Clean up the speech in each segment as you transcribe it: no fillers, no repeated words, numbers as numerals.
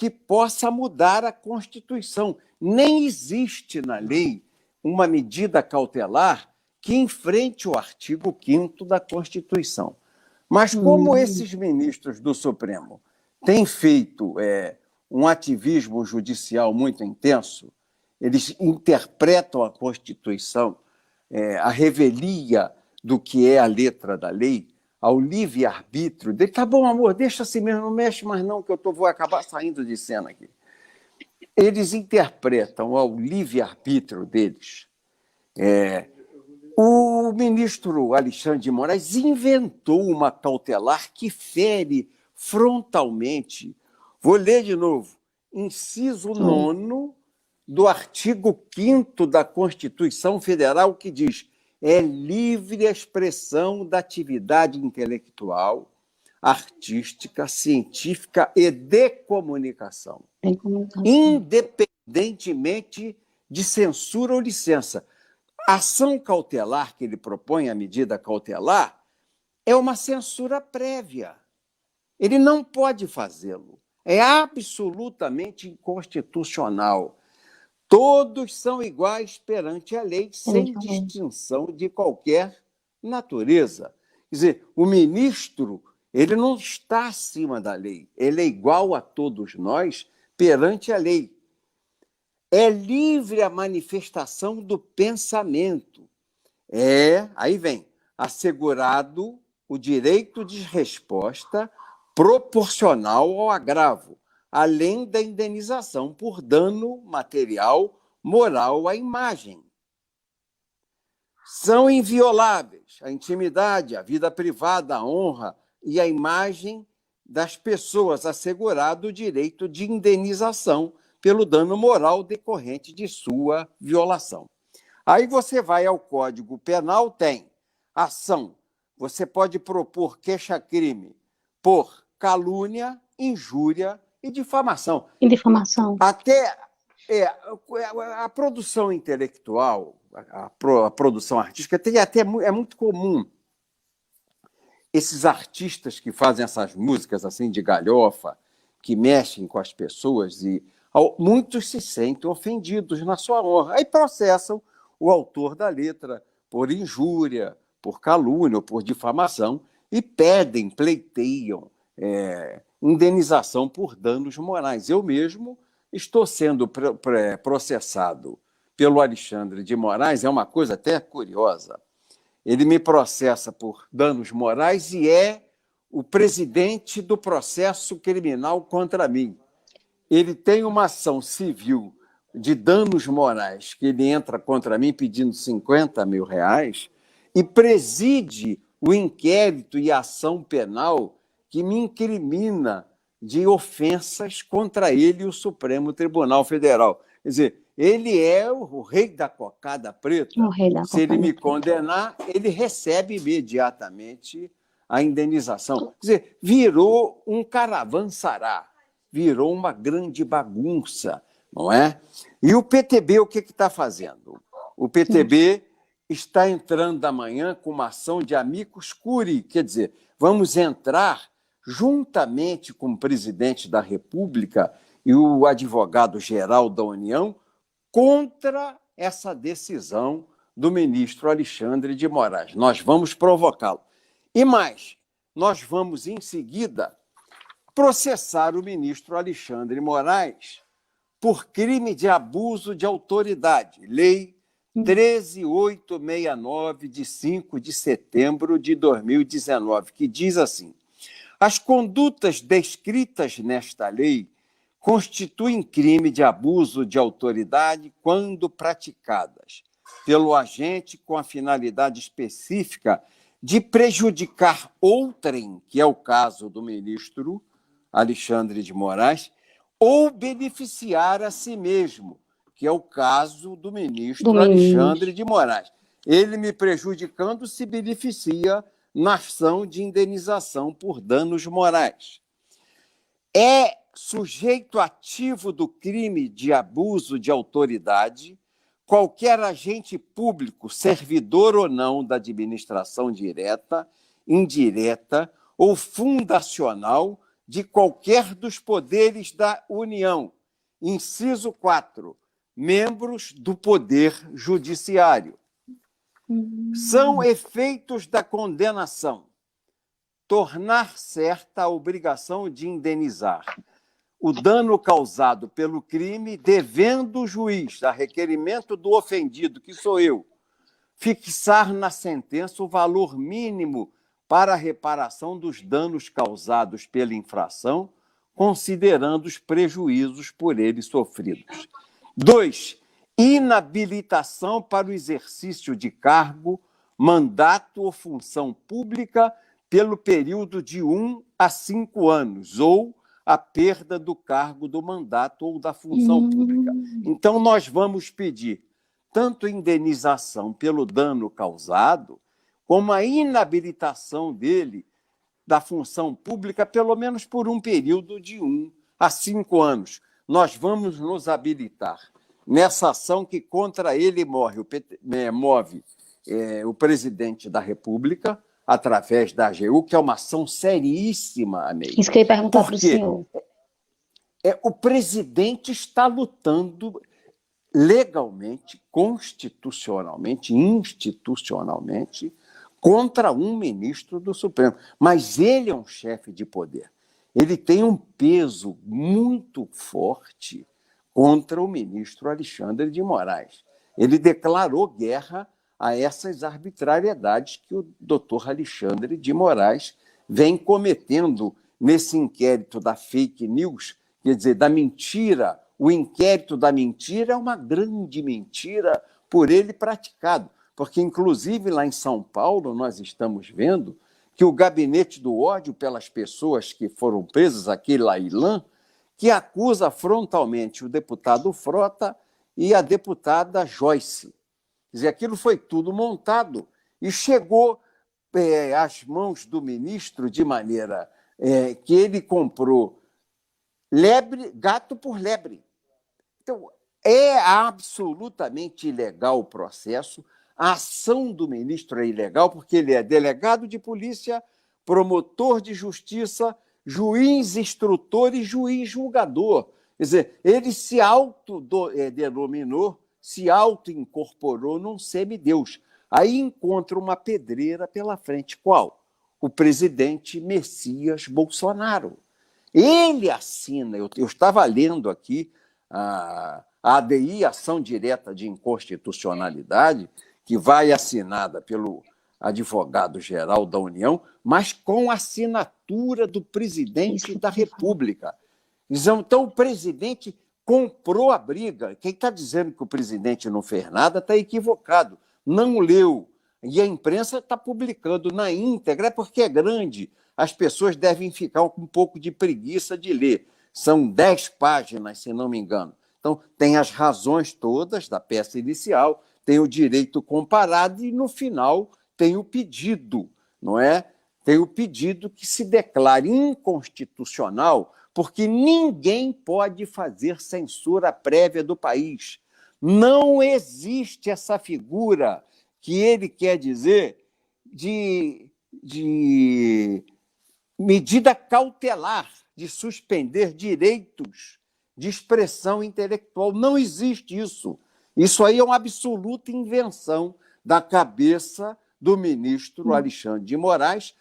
que possa mudar a Constituição. Nem existe na lei uma medida cautelar que enfrente o artigo 5º da Constituição. Mas como esses ministros do Supremo têm feito um ativismo judicial muito intenso, eles interpretam a Constituição, a revelia do que é a letra da lei, ao livre-arbítrio dele. Tá bom, amor, deixa assim mesmo, não mexe mais não, que eu vou acabar saindo de cena aqui. Eles interpretam ao livre-arbítrio deles. O ministro Alexandre de Moraes inventou uma cautelar que fere frontalmente, vou ler de novo, inciso 9º do artigo 5º da Constituição Federal, que diz: é livre a expressão da atividade intelectual, artística, científica e de comunicação, independentemente de censura ou licença. A ação cautelar que ele propõe, a medida cautelar, é uma censura prévia. Ele não pode fazê-lo. É absolutamente inconstitucional. Todos são iguais perante a lei, sem distinção de qualquer natureza. Quer dizer, o ministro, ele não está acima da lei. Ele é igual a todos nós perante a lei. É livre a manifestação do pensamento. Aí vem, assegurado o direito de resposta proporcional ao agravo, além da indenização por dano material, moral à imagem. São invioláveis a intimidade, a vida privada, a honra e a imagem das pessoas, assegurado o direito de indenização pelo dano moral decorrente de sua violação. Aí você vai ao Código Penal, tem ação. Você pode propor queixa-crime por calúnia, injúria e difamação. Até a produção intelectual, a produção artística, é muito comum esses artistas que fazem essas músicas assim de galhofa, que mexem com as pessoas, e muitos se sentem ofendidos na sua honra. Aí processam o autor da letra por injúria, por calúnia ou por difamação e pedem, pleiteiam indenização por danos morais. Eu mesmo estou sendo processado pelo Alexandre de Moraes, é uma coisa até curiosa. Ele me processa por danos morais e é o presidente do processo criminal contra mim. Ele tem uma ação civil de danos morais que ele entra contra mim pedindo 50 mil reais e preside o inquérito e a ação penal que me incrimina de ofensas contra ele e o Supremo Tribunal Federal. Quer dizer, ele é o rei da cocada preta. Se ele me condenar, ele recebe imediatamente a indenização. Quer dizer, virou um caravançará, virou uma grande bagunça, não é? E o PTB, o que está fazendo? O PTB está entrando amanhã com uma ação de amicus curiae, quer dizer, vamos entrar juntamente com o presidente da República e o advogado-geral da União contra essa decisão do ministro Alexandre de Moraes. Nós vamos provocá-lo. E mais, nós vamos, em seguida, processar o ministro Alexandre de Moraes por crime de abuso de autoridade, Lei 13.869, de 5 de setembro de 2019, que diz assim: as condutas descritas nesta lei constituem crime de abuso de autoridade quando praticadas pelo agente com a finalidade específica de prejudicar outrem, que é o caso do ministro Alexandre de Moraes, ou beneficiar a si mesmo, que é o caso do ministro Alexandre de Moraes. Ele, me prejudicando, se beneficia na ação de indenização por danos morais. É sujeito ativo do crime de abuso de autoridade qualquer agente público, servidor ou não da administração direta, indireta ou fundacional de qualquer dos poderes da União. Inciso 4. Membros do Poder Judiciário. São efeitos da condenação tornar certa a obrigação de indenizar o dano causado pelo crime, devendo o juiz, a requerimento do ofendido, que sou eu, fixar na sentença o valor mínimo para a reparação dos danos causados pela infração, considerando os prejuízos por ele sofridos. 2. Inabilitação para o exercício de cargo, mandato ou função pública pelo período de 1 a 5 anos, ou a perda do cargo, do mandato ou da função pública. Então, nós vamos pedir tanto indenização pelo dano causado, como a inabilitação dele da função pública, pelo menos por um período de 1 a 5 anos. Nós vamos nos habilitar nessa ação que contra ele move o presidente da República, através da AGU, que é uma ação seríssima, Amei. Isso que eu ia perguntar para o senhor. O presidente está lutando legalmente, constitucionalmente, institucionalmente, contra um ministro do Supremo. Mas ele é um chefe de poder. Ele tem um peso muito forte contra o ministro Alexandre de Moraes. Ele declarou guerra a essas arbitrariedades que o doutor Alexandre de Moraes vem cometendo nesse inquérito da fake news, quer dizer, da mentira. O inquérito da mentira é uma grande mentira por ele praticado, porque, inclusive, lá em São Paulo, nós estamos vendo que o gabinete do ódio pelas pessoas que foram presas, aquele Lailã, que acusa frontalmente o deputado Frota e a deputada Joyce. Quer dizer, aquilo foi tudo montado e chegou às mãos do ministro de maneira que ele comprou gato por lebre. Então, é absolutamente ilegal o processo. A ação do ministro é ilegal porque ele é delegado de polícia, promotor de justiça, juiz instrutor e juiz julgador. Quer dizer, ele se autodenominou, se auto-incorporou num semideus. Aí encontra uma pedreira pela frente. Qual? O presidente Messias Bolsonaro. Ele assina, eu estava lendo aqui a ADI, Ação Direta de Inconstitucionalidade, que vai assinada pelo advogado-geral da União, mas com assinatura do presidente da República. Então, o presidente comprou a briga. Quem está dizendo que o presidente não fez nada está equivocado, não leu. E a imprensa está publicando na íntegra, porque é grande. As pessoas devem ficar com um pouco de preguiça de ler. São 10 páginas, se não me engano. Então, tem as razões todas da peça inicial, tem o direito comparado e, no final, tem o pedido, não é? Tem o pedido que se declare inconstitucional, porque ninguém pode fazer censura prévia do país. Não existe essa figura que ele quer dizer de medida cautelar, de suspender direitos de expressão intelectual. Não existe isso. Isso aí é uma absoluta invenção da cabeça do ministro Alexandre de Moraes,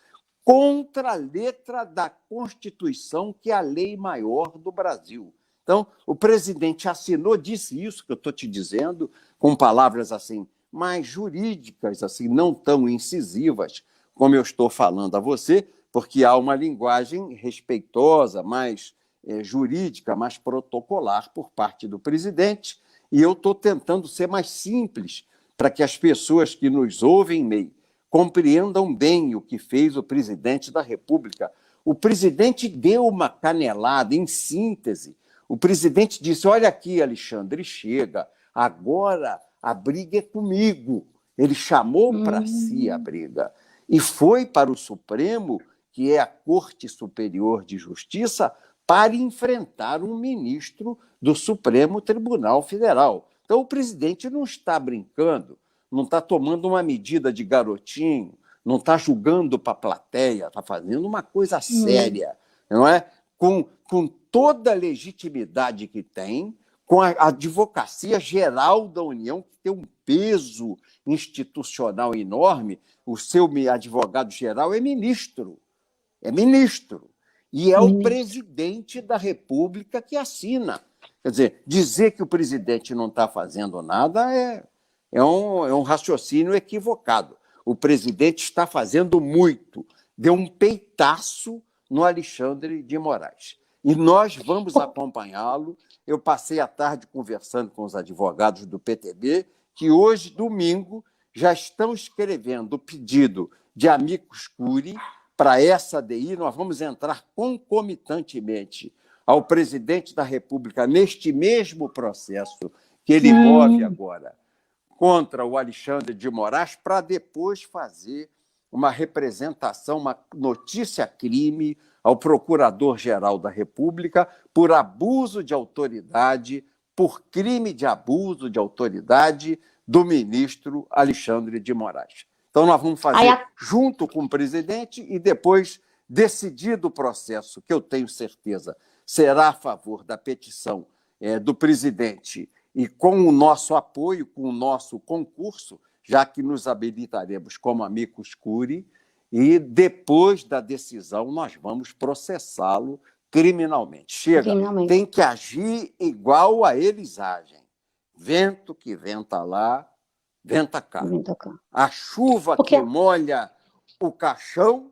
contra a letra da Constituição, que é a lei maior do Brasil. Então, o presidente assinou, disse isso que eu estou te dizendo, com palavras assim mais jurídicas, assim, não tão incisivas, como eu estou falando a você, porque há uma linguagem respeitosa, mais jurídica, mais protocolar por parte do presidente, e eu estou tentando ser mais simples para que as pessoas que nos ouvem, Ney, compreendam bem o que fez o presidente da República. O presidente deu uma canelada, em síntese. O presidente disse, olha aqui, Alexandre, chega, agora a briga é comigo. Ele chamou para si a briga e foi para o Supremo, que é a Corte Superior de Justiça, para enfrentar um ministro do Supremo Tribunal Federal. Então, o presidente não está brincando, não está tomando uma medida de garotinho, não está julgando para a plateia, está fazendo uma coisa séria, não é? com toda a legitimidade que tem, com a Advocacia Geral da União, que tem um peso institucional enorme. O seu advogado-geral é ministro. E é o presidente da República que assina. Quer dizer que o presidente não está fazendo nada é um raciocínio equivocado. O presidente está fazendo muito. Deu um peitaço no Alexandre de Moraes. E nós vamos acompanhá-lo. Eu passei a tarde conversando com os advogados do PTB, que hoje, domingo, já estão escrevendo o pedido de amicus curiae para essa ADI. Nós vamos entrar concomitantemente ao presidente da República neste mesmo processo que ele move agora contra o Alexandre de Moraes, para depois fazer uma representação, uma notícia-crime ao Procurador-Geral da República por abuso de autoridade, por crime de abuso de autoridade do ministro Alexandre de Moraes. Então, nós vamos fazer junto com o presidente e depois, decidido o processo, que eu tenho certeza será a favor da petição do presidente e com o nosso apoio, com o nosso concurso, já que nos habilitaremos como amicus curiae, e depois da decisão nós vamos processá-lo criminalmente. Tem que agir igual a eles agem. Vento que venta lá, venta cá. A chuva que molha o caixão,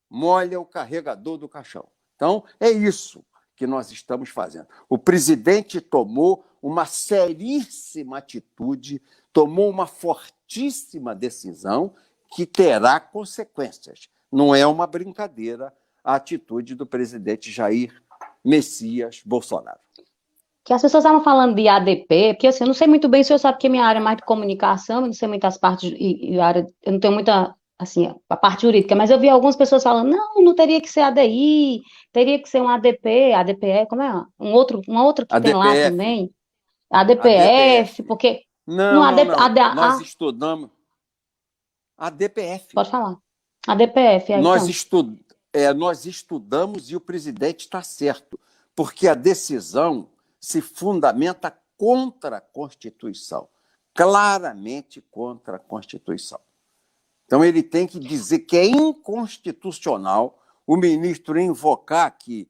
molha o carregador do caixão. Então, é isso que nós estamos fazendo. O presidente tomou uma seríssima atitude, tomou uma fortíssima decisão que terá consequências. Não é uma brincadeira a atitude do presidente Jair Messias Bolsonaro. Que as pessoas estavam falando de ADP, porque assim, eu não sei muito bem, o senhor sabe que a minha área é mais de comunicação, eu não sei muitas partes, eu não tenho muita, assim, a parte jurídica, mas eu vi algumas pessoas falando, não teria que ser ADI, teria que ser um ADP, ADPE, como é? Uma outra que tem lá também, ADPF, porque... Não, nós estudamos... ADPF. Pode falar. ADPF, nós estudamos e o presidente está certo, porque a decisão se fundamenta contra a Constituição, claramente contra a Constituição. Então, ele tem que dizer que é inconstitucional o ministro invocar aqui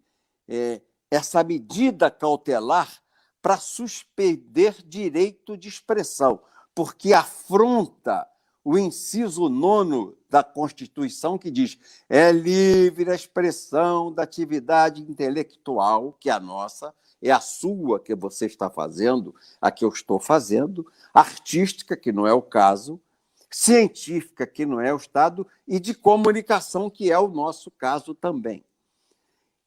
essa medida cautelar para suspender direito de expressão, porque afronta o inciso 9º da Constituição, que diz: é livre a expressão da atividade intelectual, que é a nossa, é a sua que você está fazendo, a que eu estou fazendo, artística, que não é o caso, científica, que não é o Estado, e de comunicação, que é o nosso caso também.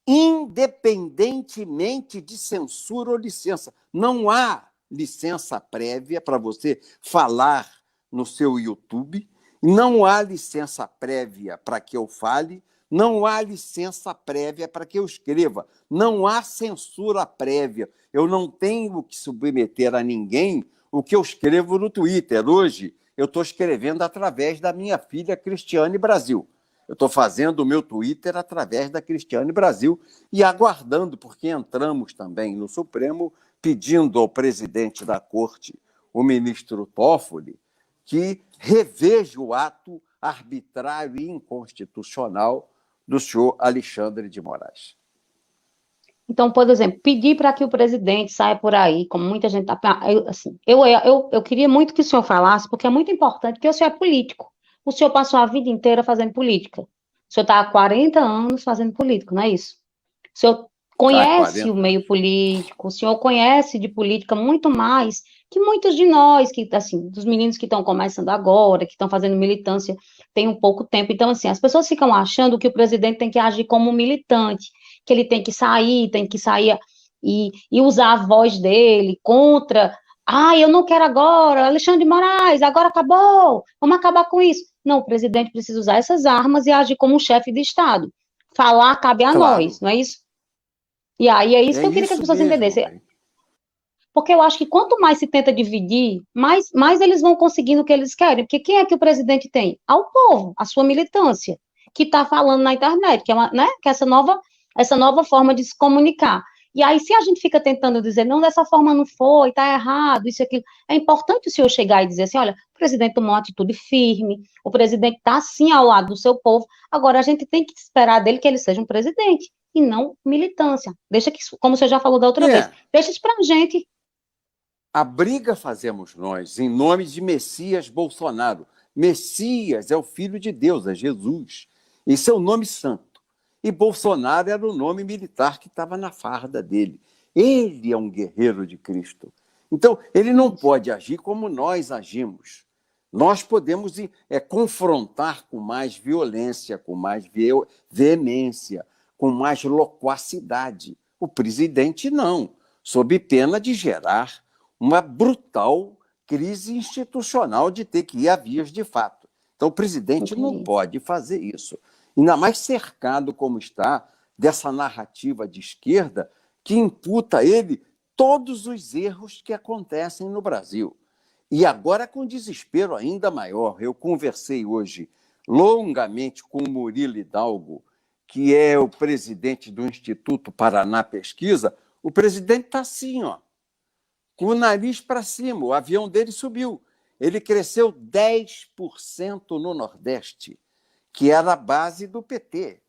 Independentemente de censura ou licença. Não há licença prévia para você falar no seu YouTube, não há licença prévia para que eu fale, não há licença prévia para que eu escreva, não há censura prévia. Eu não tenho que submeter a ninguém o que eu escrevo no Twitter. Hoje, eu estou escrevendo através da minha filha Cristiane Brasil. Eu estou fazendo o meu Twitter através da Cristiane Brasil e aguardando, porque entramos também no Supremo, pedindo ao presidente da Corte, o ministro Toffoli, que reveja o ato arbitrário e inconstitucional do senhor Alexandre de Moraes. Então, por exemplo, pedir para que o presidente saia por aí, como muita gente está... Eu queria muito que o senhor falasse, porque é muito importante, porque o senhor é político. O senhor passou a vida inteira fazendo política. O senhor está há 40 anos fazendo política, não é isso? O senhor conhece o meio político, o senhor conhece de política muito mais que muitos de nós, que, assim, dos meninos que estão começando agora, que estão fazendo militância, tem um pouco tempo. Então, assim, as pessoas ficam achando que o presidente tem que agir como um militante, que ele tem que sair e usar a voz dele contra... eu não quero agora, Alexandre de Moraes, agora acabou, vamos acabar com isso. Não, o presidente precisa usar essas armas e agir como um chefe de Estado. Falar cabe a nós, não é isso? E aí é isso que eu queria que as pessoas entendessem. Porque eu acho que quanto mais se tenta dividir, mais eles vão conseguindo o que eles querem. Porque quem é que o presidente tem? Ao povo, a sua militância, que está falando na internet, que é essa nova essa nova forma de se comunicar. E aí, se a gente fica tentando dizer, não, dessa forma não foi, está errado, isso e aquilo, é importante o senhor chegar e dizer assim, olha, o presidente tomou uma atitude firme, o presidente está, sim, ao lado do seu povo, agora a gente tem que esperar dele que ele seja um presidente, e não militância. Deixa que, como você já falou da outra vez, deixa isso para a gente. A briga fazemos nós, em nome de Messias Bolsonaro. Messias é o Filho de Deus, é Jesus. Esse é o nome santo. E Bolsonaro era o nome militar que estava na farda dele. Ele é um guerreiro de Cristo. Então, ele não pode agir como nós agimos. Nós podemos confrontar com mais violência, com mais veemência, com mais loquacidade. O presidente não, sob pena de gerar uma brutal crise institucional de ter que ir a vias de fato. Então, o presidente não pode fazer isso. Ainda mais cercado como está dessa narrativa de esquerda que imputa a ele todos os erros que acontecem no Brasil. E agora com desespero ainda maior. Eu conversei hoje longamente com o Murilo Hidalgo, que é o presidente do Instituto Paraná Pesquisa. O presidente está assim, ó, com o nariz para cima, o avião dele subiu. Ele cresceu 10% no Nordeste, que era a base do PT.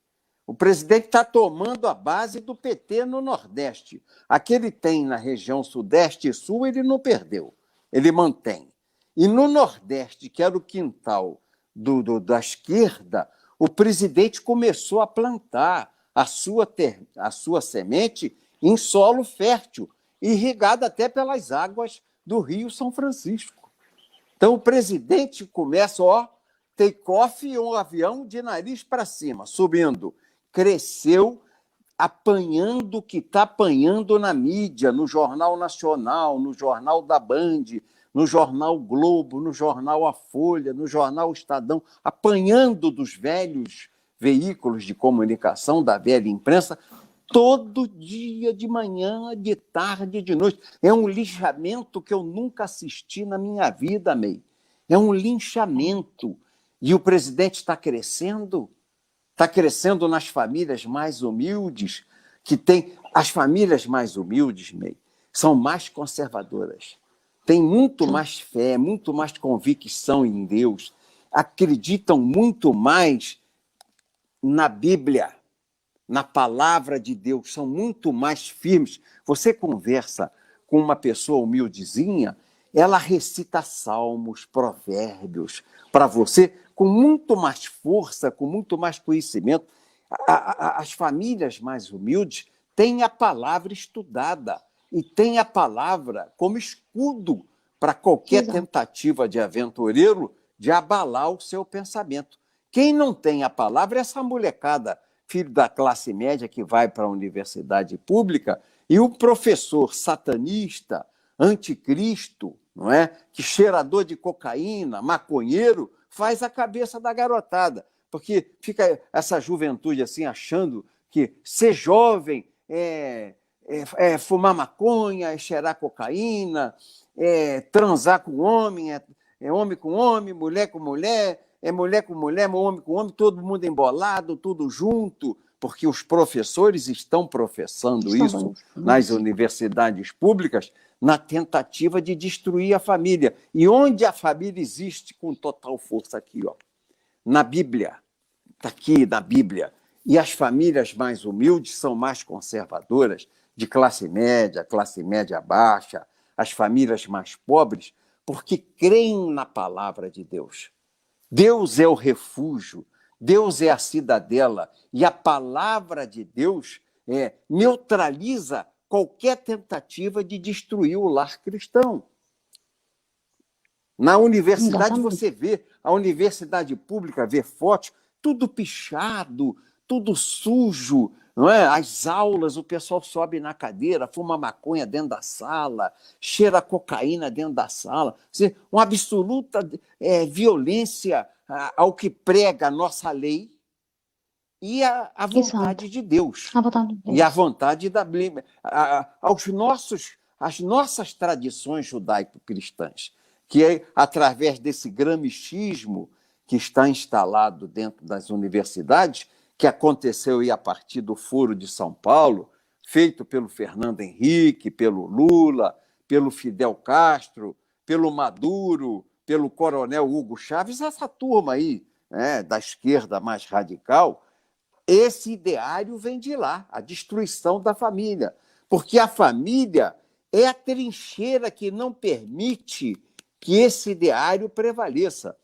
O presidente está tomando a base do PT no Nordeste. A que ele tem na região Sudeste e Sul, ele não perdeu, ele mantém. E no Nordeste, que era o quintal da esquerda, o presidente começou a plantar a sua semente em solo fértil, irrigada até pelas águas do Rio São Francisco. Então, o presidente começa, take-off e um avião de nariz para cima, subindo. Cresceu apanhando o que está apanhando na mídia, no Jornal Nacional, no Jornal da Band, no Jornal Globo, no Jornal A Folha, no Jornal Estadão, apanhando dos velhos veículos de comunicação, da velha imprensa, todo dia, de manhã, de tarde, de noite. É um linchamento que eu nunca assisti na minha vida, May. É um linchamento. E o presidente está crescendo nas famílias mais humildes, que tem... As famílias mais humildes, May, são mais conservadoras. Têm muito mais fé, muito mais convicção em Deus, acreditam muito mais na Bíblia, na palavra de Deus, são muito mais firmes. Você conversa com uma pessoa humildezinha, ela recita salmos, provérbios para você com muito mais força, com muito mais conhecimento. As famílias mais humildes têm a palavra estudada e têm a palavra como escudo para qualquer tentativa de aventureiro de abalar o seu pensamento. Quem não tem a palavra é essa molecada, filho da classe média que vai para a universidade pública, e o professor satanista, anticristo, não é? Que cheirador de cocaína, maconheiro, faz a cabeça da garotada, porque fica essa juventude assim achando que ser jovem é fumar maconha, é cheirar cocaína, é transar com homem, é homem com homem, mulher com mulher, é mulher com mulher, homem com homem, todo mundo embolado, tudo junto, porque os professores estão professando isso nas universidades públicas na tentativa de destruir a família. E onde a família existe com total força? Aqui, na Bíblia. Está aqui na Bíblia. E as famílias mais humildes são mais conservadoras, de classe média baixa, as famílias mais pobres, porque creem na palavra de Deus. Deus é o refúgio, Deus é a cidadela, e a palavra de Deus neutraliza qualquer tentativa de destruir o lar cristão. Na universidade você vê, a universidade pública vê fotos, tudo pichado, tudo sujo, não é? As aulas, o pessoal sobe na cadeira, fuma maconha dentro da sala, cheira cocaína dentro da sala. Uma absoluta violência ao que prega a nossa lei e a vontade de Deus. A vontade de Deus. E a vontade da Bíblia. As nossas tradições judaico-cristãs, que é através desse gramichismo que está instalado dentro das universidades, que aconteceu aí a partir do Foro de São Paulo, feito pelo Fernando Henrique, pelo Lula, pelo Fidel Castro, pelo Maduro, pelo Coronel Hugo Chávez, essa turma aí, né, da esquerda mais radical, esse ideário vem de lá, a destruição da família. Porque a família é a trincheira que não permite que esse ideário prevaleça.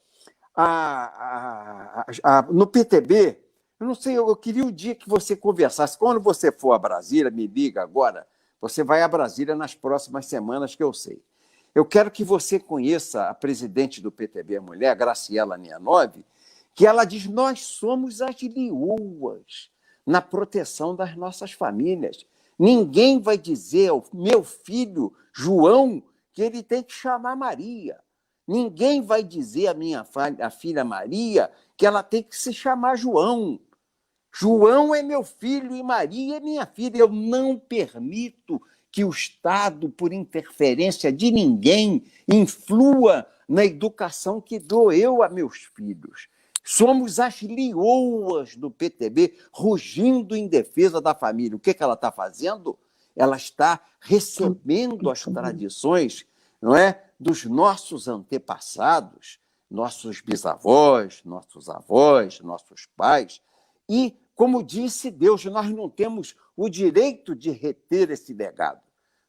No PTB, eu não sei, eu queria o dia que você conversasse. Quando você for a Brasília, me liga agora. Você vai a Brasília nas próximas semanas, que eu sei. Eu quero que você conheça a presidente do PTB, a mulher, Graciela Nianov, que ela diz: nós somos as leoas na proteção das nossas famílias. Ninguém vai dizer ao meu filho, João, que ele tem que chamar Maria. Ninguém vai dizer à minha filha Maria que ela tem que se chamar João. João é meu filho e Maria é minha filha. Eu não permito que o Estado, por interferência de ninguém, influa na educação que dou eu a meus filhos. Somos as leoas do PTB, rugindo em defesa da família. O que ela está fazendo? Ela está recebendo as tradições, não é, dos nossos antepassados, nossos bisavós, nossos avós, nossos pais. E, como disse Deus, nós não temos o direito de reter esse legado.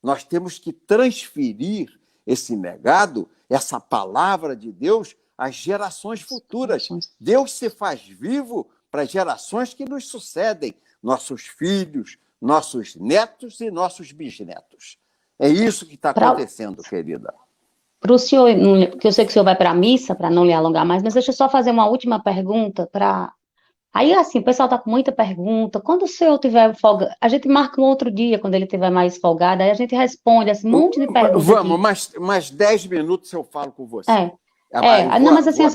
Nós temos que transferir esse legado, essa palavra de Deus, às gerações futuras. Deus se faz vivo para as gerações que nos sucedem, nossos filhos, nossos netos e nossos bisnetos. É isso que está acontecendo, querida. Para o senhor, porque eu sei que o senhor vai para a missa, para não lhe alongar mais, mas deixa eu só fazer uma última pergunta para... Aí, assim, o pessoal está com muita pergunta. Quando o senhor tiver folga, a gente marca um outro dia, quando ele estiver mais folgado, aí a gente responde esse monte de perguntas. Vamos, mais 10 minutos eu falo com você. Não, mas assim, as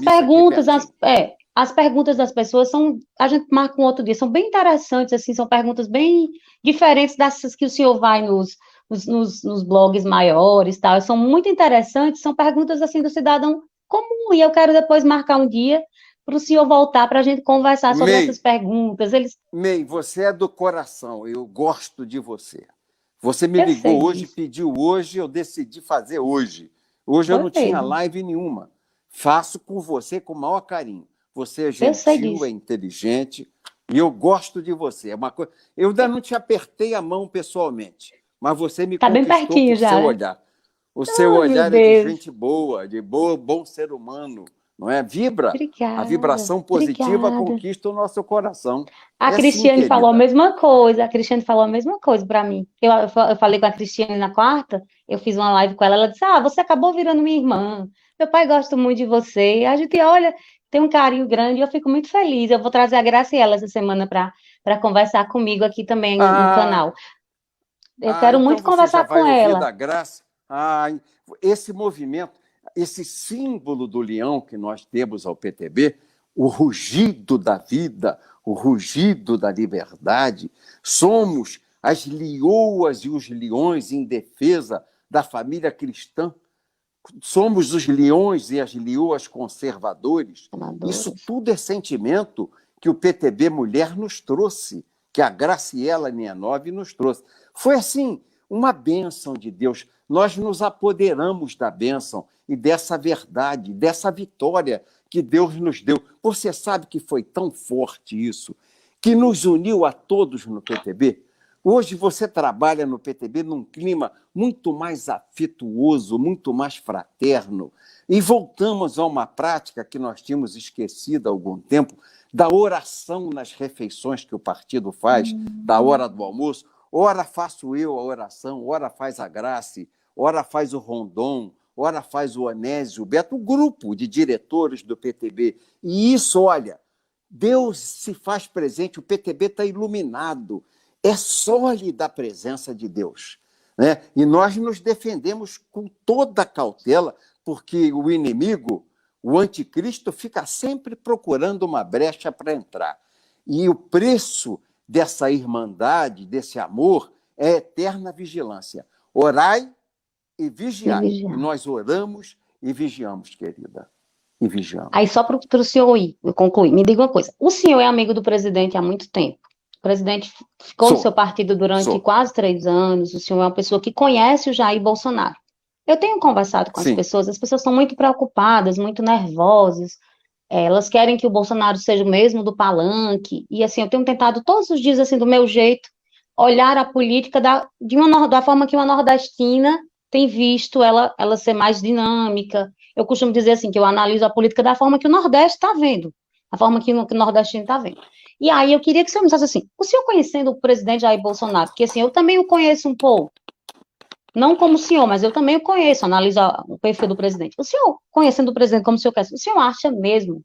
perguntas das pessoas são, a gente marca um outro dia, são bem interessantes, assim, são perguntas bem diferentes dessas que o senhor vai nos blogs maiores, tal, são muito interessantes, são perguntas, assim, do cidadão comum, e eu quero depois marcar um dia para o senhor voltar para a gente conversar sobre essas perguntas. May, você é do coração, eu gosto de você. Você me ligou hoje, pediu hoje, eu decidi fazer hoje. Hoje eu não tinha live nenhuma. Faço com você com o maior carinho. Você é gentil, é inteligente, e eu gosto de você. É uma coisa... Eu ainda não te apertei a mão pessoalmente, mas você me conquistou bem pertinho com já, seu né? olhar. O seu olhar é de gente boa, bom ser humano. Não é? Vibra. Obrigada, a vibração positiva conquista o nosso coração. A Cristiane falou a mesma coisa. A Cristiane falou a mesma coisa para mim. Eu falei com a Cristiane na quarta, eu fiz uma live com ela, ela disse: você acabou virando minha irmã. Meu pai gosta muito de você. A gente, olha, tem um carinho grande e eu fico muito feliz. Eu vou trazer a Graciela essa semana para conversar comigo aqui também no canal. Eu quero muito conversar com ela. Da Graça. Esse movimento, esse símbolo do leão que nós temos ao PTB, o rugido da vida, o rugido da liberdade, somos as leoas e os leões em defesa da família cristã. Somos os leões e as leoas conservadores. Isso tudo é sentimento que o PTB Mulher nos trouxe, que a Graciela Nianov nos trouxe. Foi assim, uma bênção de Deus. Nós nos apoderamos da bênção e dessa verdade, dessa vitória que Deus nos deu. Você sabe que foi tão forte isso, que nos uniu a todos no PTB? Hoje você trabalha no PTB num clima muito mais afetuoso, muito mais fraterno. E voltamos a uma prática que nós tínhamos esquecido há algum tempo, da oração nas refeições que o partido faz, da hora do almoço. Ora faço eu a oração, ora faz a Grace, ora faz o Rondon, ora faz o Onésio, o Beto, o grupo de diretores do PTB. E isso, olha, Deus se faz presente, o PTB está iluminado. É sólida a presença de Deus, né? E nós nos defendemos com toda a cautela, porque o inimigo, o anticristo, fica sempre procurando uma brecha para entrar. E o preço dessa irmandade, desse amor, é eterna vigilância. Orai e vigiai. E nós oramos e vigiamos, querida. e vigiando. Aí, só para o senhor ir, eu concluir, me diga uma coisa. O senhor é amigo do presidente há muito tempo. O presidente ficou no seu partido durante Sou. quase 3 anos. O senhor é uma pessoa que conhece o Jair Bolsonaro. Eu tenho conversado com Sim. as pessoas estão muito preocupadas, muito nervosas. Elas querem que o Bolsonaro seja o mesmo do palanque. E assim, eu tenho tentado todos os dias, assim, do meu jeito, olhar a política da forma que uma nordestina tem visto ela ser mais dinâmica. Eu costumo dizer assim, que eu analiso a política da forma que o Nordeste está vendo, a forma que o nordestino está vendo. E aí eu queria que o senhor me dissesse assim, o senhor conhecendo o presidente Jair Bolsonaro, porque assim, eu também o conheço um pouco, não como o senhor, mas eu também o conheço, analiso o perfil do presidente. O senhor, conhecendo o presidente como o senhor quer, o senhor acha mesmo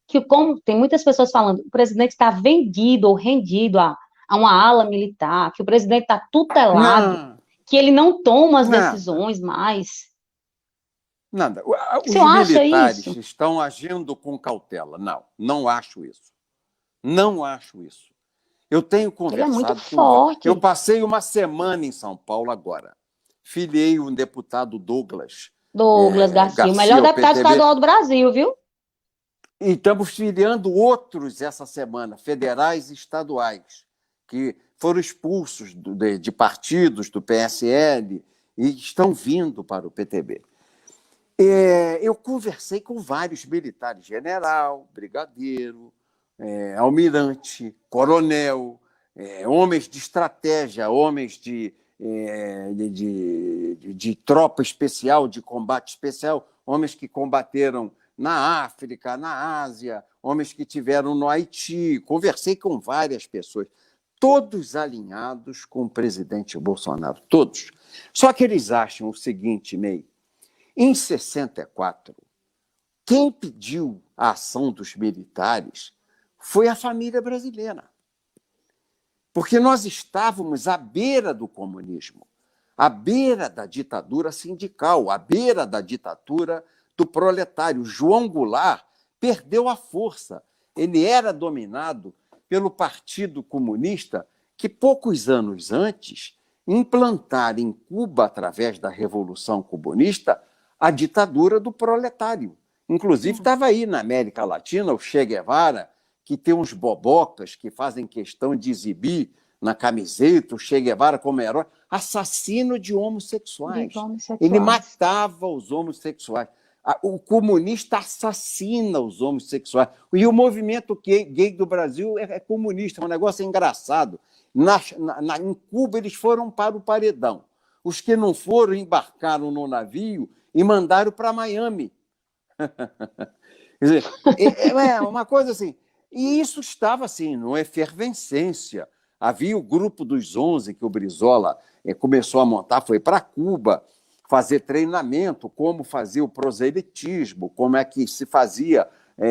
que, como tem muitas pessoas falando, o presidente está vendido ou rendido a uma ala militar, que o presidente está tutelado, Não, que ele não toma as nada, decisões mais. nada. O Os senhor acha militares isso? estão agindo com cautela. Não, não acho isso. Não acho isso. Eu tenho Ele é muito conversado com. Eu forte. passei uma semana em São Paulo agora. Filiei um deputado Douglas Douglas Garcia, o melhor Garcia, ao deputado PTB, estadual do Brasil, viu? e estamos filiando outros essa semana, federais e estaduais, que foram expulsos de partidos do PSL e estão vindo para o PTB. Eu conversei com vários militares, general, brigadeiro, almirante, coronel, homens de estratégia, homens de tropa especial, de combate especial, homens que combateram na África, na Ásia, homens que tiveram no Haiti. Conversei com várias pessoas, todos alinhados com o presidente Bolsonaro, todos. Só que eles acham o seguinte, Ney, em 64, quem pediu a ação dos militares foi a família brasileira. Porque nós estávamos à beira do comunismo, à beira da ditadura sindical, à beira da ditadura do proletário. João Goulart perdeu a força. Ele era dominado pelo Partido Comunista, que poucos anos antes implantara em Cuba, através da Revolução Comunista, a ditadura do proletário. Inclusive, estava aí na América Latina o Che Guevara, que tem uns bobocas que fazem questão de exibir na camiseta o Che Guevara como herói, assassino de homossexuais. Ele matava os homossexuais. O comunista assassina os homossexuais. E o movimento gay do Brasil é comunista, é um negócio engraçado. Em Cuba, eles foram para o paredão. Os que não foram, embarcaram no navio e mandaram para Miami. Quer dizer, é uma coisa assim. E isso estava assim, numa efervescência. Havia o grupo dos 11 que o Brizola começou a montar, foi para Cuba fazer treinamento, como fazer o proselitismo, como é que se fazia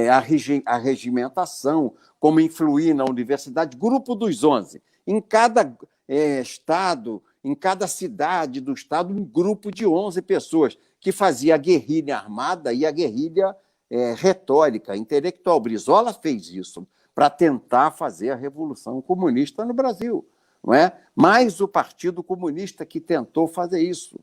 a regimentação, como influir na universidade. Grupo dos 11. Em cada estado, em cada cidade do estado, um grupo de 11 pessoas que fazia a guerrilha armada e a guerrilha retórica, intelectual. Brizola fez isso para tentar fazer a Revolução Comunista no Brasil, não é? Mas o Partido Comunista que tentou fazer isso.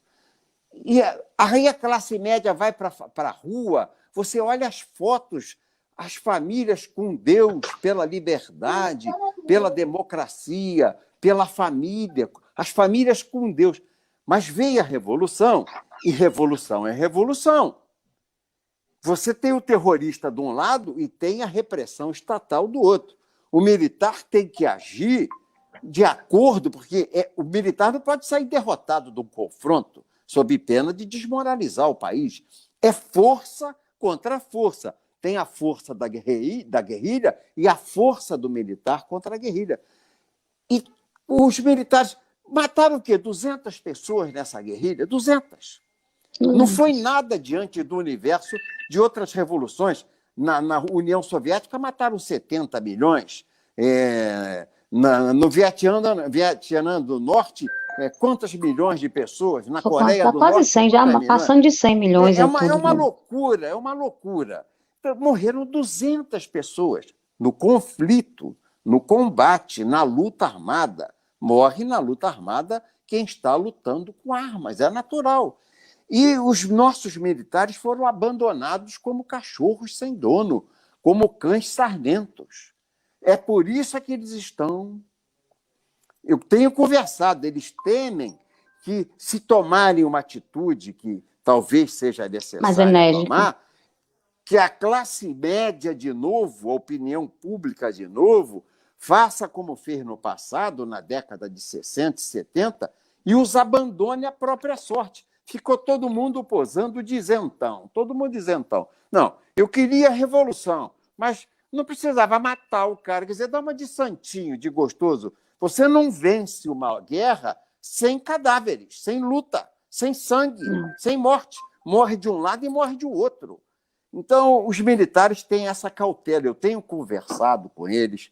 E aí a classe média vai para a rua, você olha as fotos, as famílias com Deus, pela liberdade, pela democracia, pela família, as famílias com Deus. Mas veio a revolução, e revolução é revolução. Você tem o terrorista de um lado e tem a repressão estatal do outro. O militar tem que agir de acordo, porque o militar não pode sair derrotado de um confronto sob pena de desmoralizar o país. É força contra força. Tem a força da guerrilha e a força do militar contra a guerrilha. E os militares mataram o quê? 200 pessoas nessa guerrilha? 200. Não foi nada diante do universo de outras revoluções. Na União Soviética mataram 70 milhões. No Vietnã do Norte, quantas milhões de pessoas? Na Coreia do quase Norte, 100, já passando de 100 milhões. É uma loucura, é uma loucura. Então, morreram 200 pessoas no conflito, no combate, na luta armada. Morre na luta armada quem está lutando com armas, é natural. E os nossos militares foram abandonados como cachorros sem dono, como cães sardentos. É por isso que eles estão... Eu tenho conversado, eles temem que, se tomarem uma atitude que talvez seja Mais necessária enérgica. tomar, que a classe média, de novo, a opinião pública, de novo, faça como fez no passado, na década de 60 e 70, e os abandone à própria sorte. Ficou todo mundo posando de isentão, todo mundo isentão. Não, eu queria a revolução, mas não precisava matar o cara, quer dizer, dar uma de santinho, de gostoso. Você não vence uma guerra sem cadáveres, sem luta, sem sangue, Não. sem morte. Morre de um lado e morre de outro. Então, os militares têm essa cautela. Eu tenho conversado com eles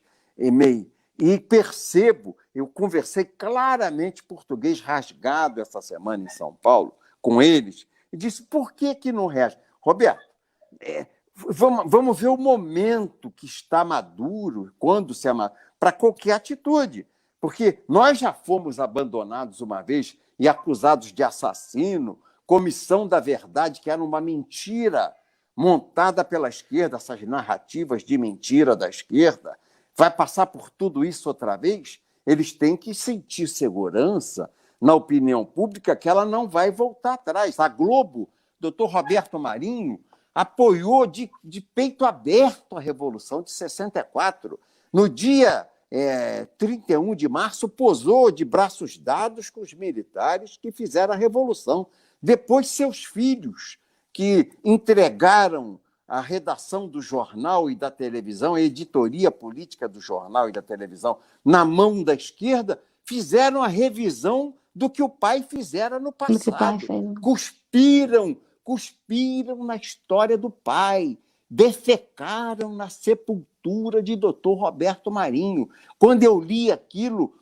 e percebo, eu conversei claramente português rasgado essa semana em São Paulo com eles, e disse, por que não reage? Roberto, vamos ver o momento que está maduro, quando se ama, para qualquer atitude. Porque nós já fomos abandonados uma vez e acusados de assassino, comissão da verdade, que era uma mentira montada pela esquerda, essas narrativas de mentira da esquerda. Vai passar por tudo isso outra vez? Eles têm que sentir segurança na opinião pública que ela não vai voltar atrás. A Globo, doutor Roberto Marinho, apoiou de peito aberto a Revolução de 64. No dia 31 de março, posou de braços dados com os militares que fizeram a Revolução. Depois, seus filhos, que entregaram a redação do jornal e da televisão, a editoria política do jornal e da televisão, na mão da esquerda, fizeram a revisão do que o pai fizera no passado. Cuspiram na história do pai, defecaram na sepultura de doutor Roberto Marinho. Quando eu li aquilo,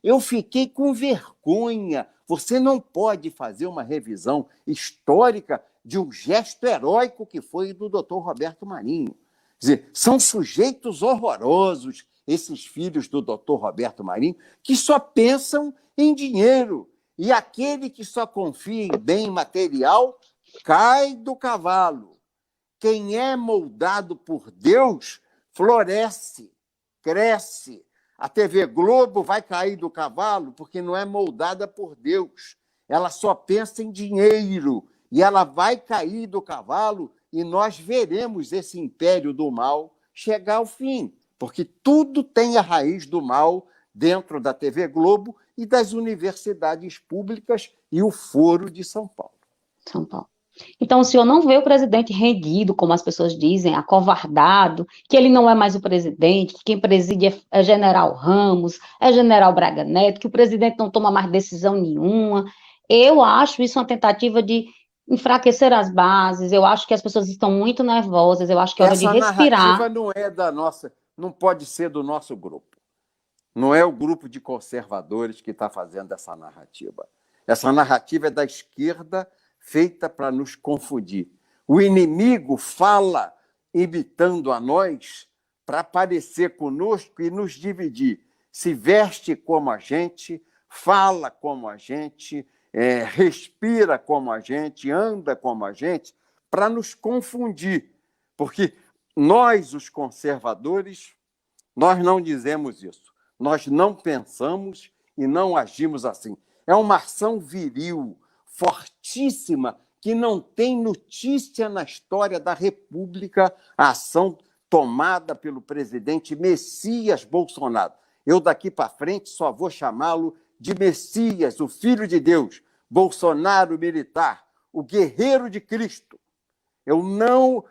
eu fiquei com vergonha. Você não pode fazer uma revisão histórica de um gesto heróico que foi do doutor Roberto Marinho. Quer dizer, são sujeitos horrorosos, esses filhos do doutor Roberto Marinho, que só pensam em dinheiro. E aquele que só confia em bem material cai do cavalo. Quem é moldado por Deus floresce, cresce. A TV Globo vai cair do cavalo porque não é moldada por Deus. Ela só pensa em dinheiro e ela vai cair do cavalo e nós veremos esse império do mal chegar ao fim, porque tudo tem a raiz do mal dentro da TV Globo e das universidades públicas e o Foro de São Paulo. São Paulo. Então, o senhor não vê o presidente rendido, como as pessoas dizem, acovardado, que ele não é mais o presidente, que quem preside é General Ramos, é General Braga Neto, que o presidente não toma mais decisão nenhuma. Eu acho isso uma tentativa de enfraquecer as bases, eu acho que as pessoas estão muito nervosas, eu acho que é hora de respirar. Essa narrativa não é da nossa, não pode ser do nosso grupo. Não é o grupo de conservadores que está fazendo essa narrativa. Essa narrativa é da esquerda, feita para nos confundir. O inimigo fala imitando a nós para parecer conosco e nos dividir. Se veste como a gente, fala como a gente, respira como a gente, anda como a gente, para nos confundir. Porque nós, os conservadores, nós não dizemos isso. Nós não pensamos e não agimos assim. É uma ação viril, fortíssima, que não tem notícia na história da República, a ação tomada pelo presidente Messias Bolsonaro. Eu, daqui para frente, só vou chamá-lo de Messias, o Filho de Deus, Bolsonaro militar, o guerreiro de Cristo. Eu não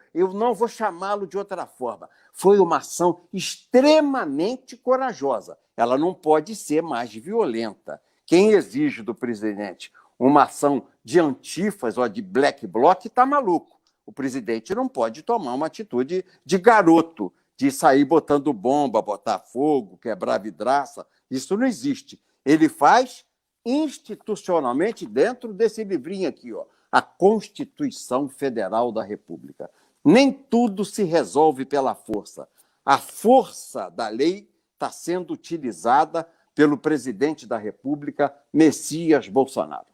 vou chamá-lo de outra forma. Foi uma ação extremamente corajosa. Ela não pode ser mais violenta. Quem exige do presidente uma ação de antifas ou de black bloc está maluco. O presidente não pode tomar uma atitude de garoto, de sair botando bomba, botar fogo, quebrar vidraça. Isso não existe. Ele faz institucionalmente dentro desse livrinho aqui, ó, a Constituição Federal da República. Nem tudo se resolve pela força. A força da lei está sendo utilizada pelo presidente da República, Messias Bolsonaro.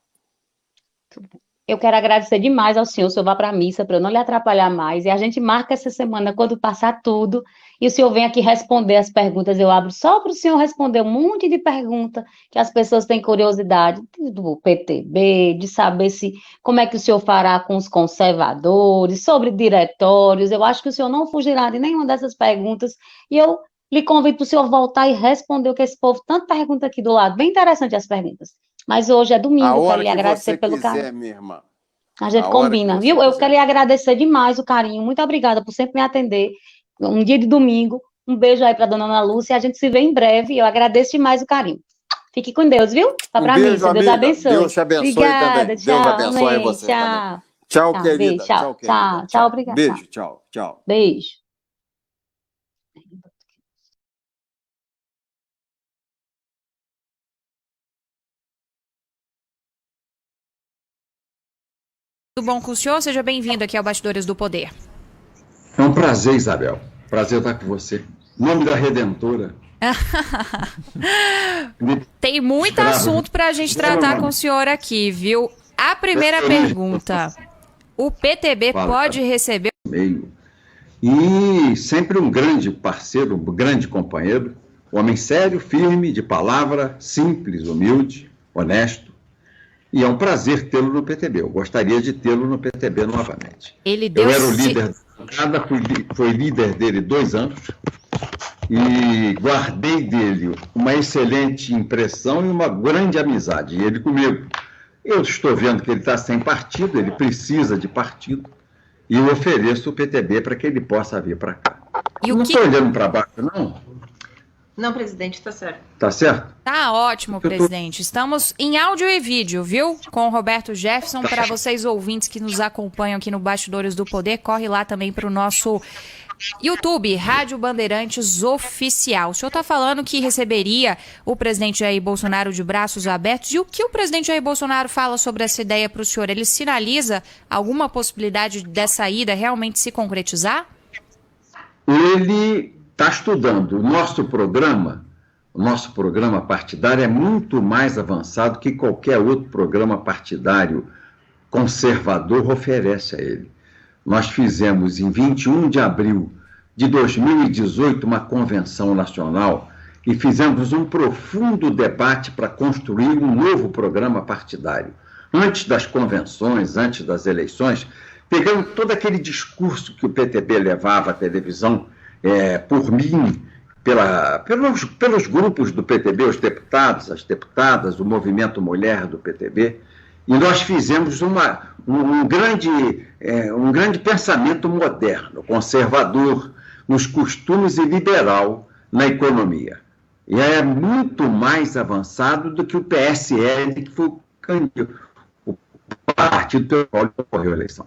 Eu quero agradecer demais ao senhor. O senhor vá para a missa para eu não lhe atrapalhar mais. E a gente marca essa semana quando passar tudo. E o senhor vem aqui responder as perguntas. Eu abro só para o senhor responder um monte de perguntas que as pessoas têm curiosidade do PTB, de saber se como é que o senhor fará com os conservadores, sobre diretórios. Eu acho que o senhor não fugirá de nenhuma dessas perguntas. E eu lhe convido para o senhor voltar e responder o que esse povo tanto pergunta aqui do lado. Bem interessante as perguntas. Mas hoje é A domingo, quero hora lhe que agradecer você pelo carinho. quiser, minha irmã. A gente A hora que combina, você viu? Eu quero quiser. lhe agradecer demais o carinho. Muito obrigada por sempre me atender. Um dia de domingo. Um beijo aí para dona Ana Lúcia. A gente se vê em breve. Eu agradeço demais o carinho. Fique com Deus, viu? Vá Um para mim. beijo, Deus amiga. abençoe. Deus te abençoe também. Obrigada. Deus Tchau. abençoe Amém. você também. Tchau. Tchau, Tchau. Beijo. querida. Tchau. Tchau, querida. Tchau. Tchau. Tchau. Obrigada. Tchau. Beijo, tchau, tchau. Beijo. Tudo bom com o senhor? Seja bem-vindo aqui ao Bastidores do Poder. É um prazer, Isabel. Prazer estar com você. Em nome da Redentora. Tem muito assunto para a gente tratar com o senhor aqui, viu? A primeira pergunta. O PTB pode receber... Meio. E sempre um grande parceiro, um grande companheiro, homem sério, firme, de palavra, simples, humilde, honesto. E é um prazer tê-lo no PTB. Eu gostaria de tê-lo no PTB novamente. Ele deu... Eu era o líder da bancada, fui líder dele 2 anos e guardei dele uma excelente impressão e uma grande amizade. E ele comigo. Eu estou vendo que ele está sem partido, ele precisa de partido, e eu ofereço o PTB para que ele possa vir para cá. Não estou olhando para baixo, não? Não, presidente, está certo. Tá certo? Tá ótimo, presidente. Estamos em áudio e vídeo, viu? Com o Roberto Jefferson. Para vocês ouvintes que nos acompanham aqui no Bastidores do Poder, corre lá também para o nosso YouTube, Rádio Bandeirantes Oficial. O senhor está falando que receberia o presidente Jair Bolsonaro de braços abertos. E o que o presidente Jair Bolsonaro fala sobre essa ideia para o senhor? Ele sinaliza alguma possibilidade dessa ida realmente se concretizar? Ele está estudando. O nosso programa partidário é muito mais avançado que qualquer outro programa partidário conservador oferece a ele. Nós fizemos em 21 de abril de 2018 uma convenção nacional e fizemos um profundo debate para construir um novo programa partidário. Antes das convenções, antes das eleições, pegando todo aquele discurso que o PTB levava à televisão, por mim, pelos grupos do PTB, os deputados, as deputadas, o movimento mulher do PTB, e nós fizemos um grande pensamento moderno, conservador, nos costumes e liberal na economia. E é muito mais avançado do que o PSL, que foi o partido pelo qual ocorreu a eleição.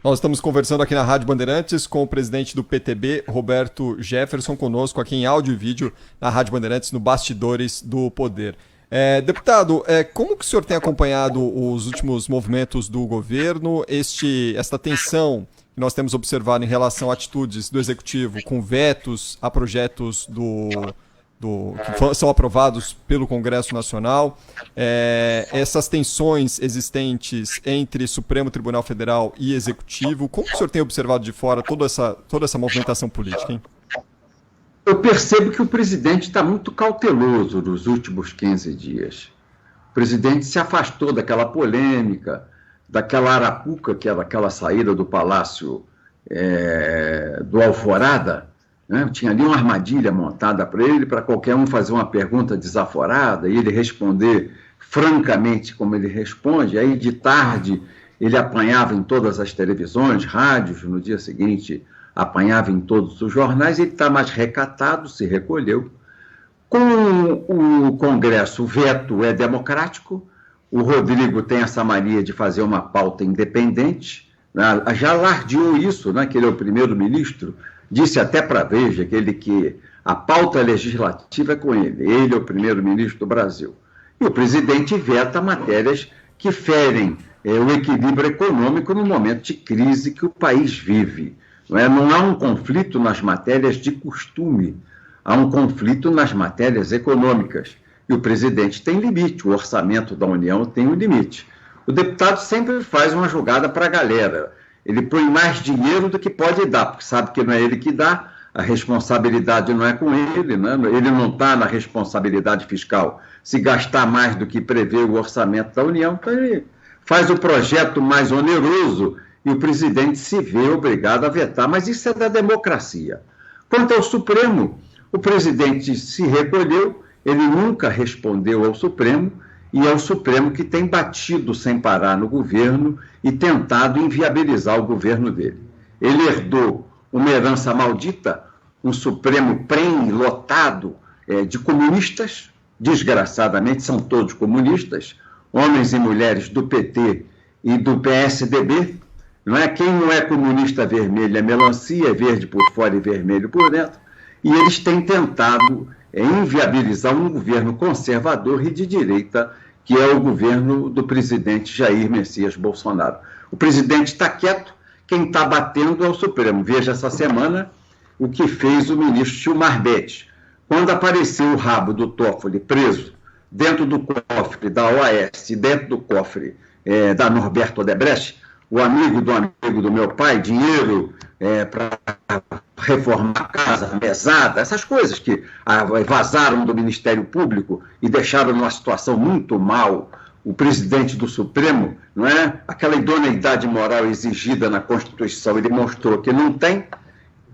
Nós estamos conversando aqui na Rádio Bandeirantes com o presidente do PTB, Roberto Jefferson, conosco aqui em áudio e vídeo na Rádio Bandeirantes, no Bastidores do Poder. Deputado, como que o senhor tem acompanhado os últimos movimentos do governo, esta tensão que nós temos observado em relação a atitudes do Executivo com vetos a projetos que são aprovados pelo Congresso Nacional, essas tensões existentes entre Supremo Tribunal Federal e Executivo, como que o senhor tem observado de fora toda essa movimentação política, hein? Eu percebo que o presidente está muito cauteloso nos últimos 15 dias. O presidente se afastou daquela polêmica, daquela arapuca, que era aquela saída do Palácio do Alvorada, né? Tinha ali uma armadilha montada para ele, para qualquer um fazer uma pergunta desaforada e ele responder francamente como ele responde. Aí, de tarde, ele apanhava em todas as televisões, rádios, no dia seguinte apanhava em todos os jornais. Ele está mais recatado, se recolheu. Com o Congresso, o veto é democrático. O Rodrigo tem essa mania de fazer uma pauta independente, né? Já alardeou isso, né? Que ele é o primeiro-ministro, disse até para a Veja que a pauta legislativa é com ele é o primeiro-ministro do Brasil. E o presidente veta matérias que ferem o equilíbrio econômico no momento de crise que o país vive. Não há um conflito nas matérias de costume, há um conflito nas matérias econômicas. E o presidente tem limite, o orçamento da União tem um limite. O deputado sempre faz uma jogada para a galera. Ele põe mais dinheiro do que pode dar, porque sabe que não é ele que dá, a responsabilidade não é com ele, né? Ele não está na responsabilidade fiscal. Se gastar mais do que prevê o orçamento da União, então ele faz o projeto mais oneroso e o presidente se vê obrigado a vetar. Mas isso é da democracia. Quanto ao Supremo, o presidente se recolheu, ele nunca respondeu ao Supremo, e é o Supremo que tem batido sem parar no governo e tentado inviabilizar o governo dele. Ele herdou uma herança maldita, um Supremo lotado de comunistas, desgraçadamente são todos comunistas, homens e mulheres do PT e do PSDB. Não é? Quem não é comunista vermelho é melancia, é verde por fora e vermelho por dentro. E eles têm tentado inviabilizar um governo conservador e de direita, que é o governo do presidente Jair Messias Bolsonaro. O presidente está quieto, quem está batendo é o Supremo. Veja essa semana o que fez o ministro Gilmar Mendes. Quando apareceu o rabo do Toffoli preso dentro do cofre da OAS, dentro do cofre da Norberto Odebrecht, o amigo do meu pai, dinheiro para reformar a casa, mesada, essas coisas que vazaram do Ministério Público e deixaram numa situação muito mal o presidente do Supremo, não é? Aquela idoneidade moral exigida na Constituição, ele mostrou que não tem.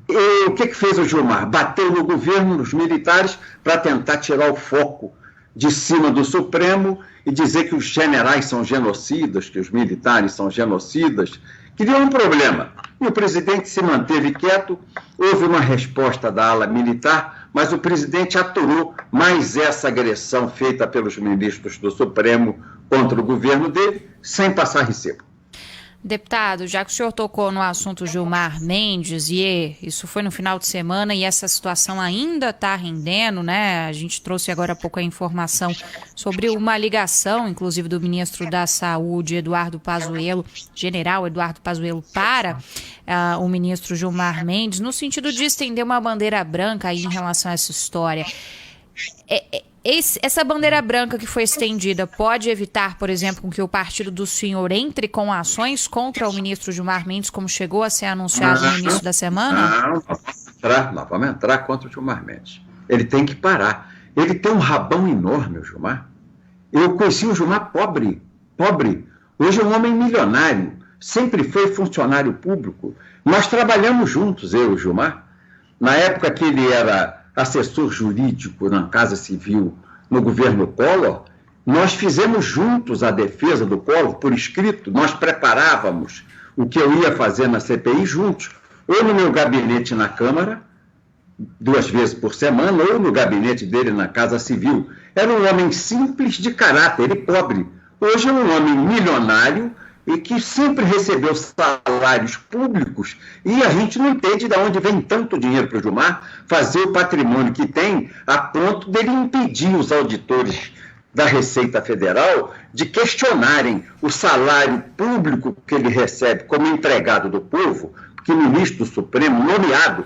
E o que fez o Gilmar? Bateu no governo, nos militares, para tentar tirar o foco de cima do Supremo e dizer que os generais são genocidas, que os militares são genocidas. Criou um problema. E o presidente se manteve quieto, houve uma resposta da ala militar, mas o presidente aturou mais essa agressão feita pelos ministros do Supremo contra o governo dele, sem passar recibo. Deputado, já que o senhor tocou no assunto Gilmar Mendes, e isso foi no final de semana e essa situação ainda está rendendo, né? A gente trouxe agora há pouco a informação sobre uma ligação, inclusive do ministro da Saúde, Eduardo Pazuello, general Eduardo Pazuello, para o ministro Gilmar Mendes, no sentido de estender uma bandeira branca aí em relação a essa história. Essa bandeira branca que foi estendida pode evitar, por exemplo, que o partido do senhor entre com ações contra o ministro Gilmar Mendes, como chegou a ser anunciado no início da semana? Nós vamos entrar contra o Gilmar Mendes. Ele tem que parar. Ele tem um rabão enorme, o Gilmar. Eu conheci o Gilmar pobre. Hoje é um homem milionário. Sempre foi funcionário público. Nós trabalhamos juntos, eu e o Gilmar. Na época que ele era assessor jurídico na Casa Civil no governo Collor, nós fizemos juntos a defesa do Collor por escrito, nós preparávamos o que eu ia fazer na CPI juntos, ou no meu gabinete na Câmara, 2 vezes por semana, ou no gabinete dele na Casa Civil. Era um homem simples de caráter e pobre. Hoje é um homem milionário e que sempre recebeu salários públicos, e a gente não entende de onde vem tanto dinheiro para o Gilmar fazer o patrimônio que tem, a ponto dele impedir os auditores da Receita Federal de questionarem o salário público que ele recebe como empregado do povo, porque o ministro do Supremo, nomeado,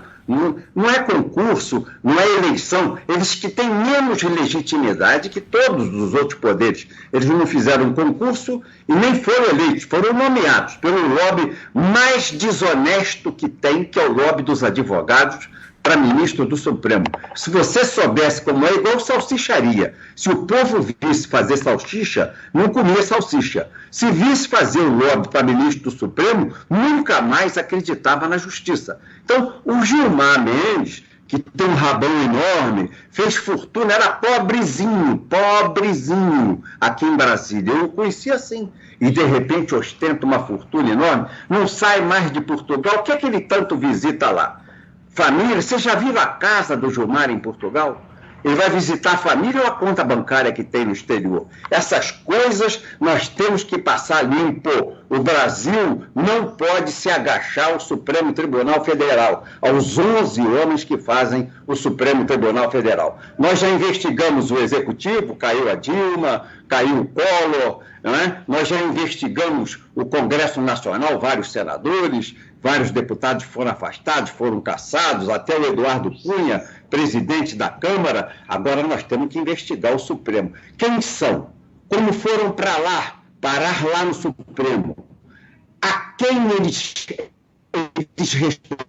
não é concurso, não é eleição, eles que têm menos legitimidade que todos os outros poderes. Eles não fizeram concurso e nem foram eleitos, foram nomeados pelo lobby mais desonesto que tem, que é o lobby dos advogados, para ministro do Supremo. Se você soubesse como é, igual salsicharia. Se o povo visse fazer salsicha, não comia salsicha. Se visse fazer o lobby para ministro do Supremo, nunca mais acreditava na justiça. Então, o Gilmar Mendes, que tem um rabão enorme, fez fortuna, era pobrezinho aqui em Brasília. Eu o conheci assim. E, de repente, ostenta uma fortuna enorme, não sai mais de Portugal. O que é que ele tanto visita lá? Família, você já viu a casa do Gilmar em Portugal? Ele vai visitar a família ou a conta bancária que tem no exterior? Essas coisas nós temos que passar limpo. O Brasil não pode se agachar ao Supremo Tribunal Federal, aos 11 homens que fazem o Supremo Tribunal Federal. Nós já investigamos o Executivo, caiu a Dilma, caiu o Collor, não é? Nós já investigamos o Congresso Nacional, vários senadores, vários deputados foram afastados, foram cassados, até o Eduardo Cunha, presidente da Câmara. Agora nós temos que investigar o Supremo. Quem são? Como foram para lá parar lá no Supremo, a quem eles respondem?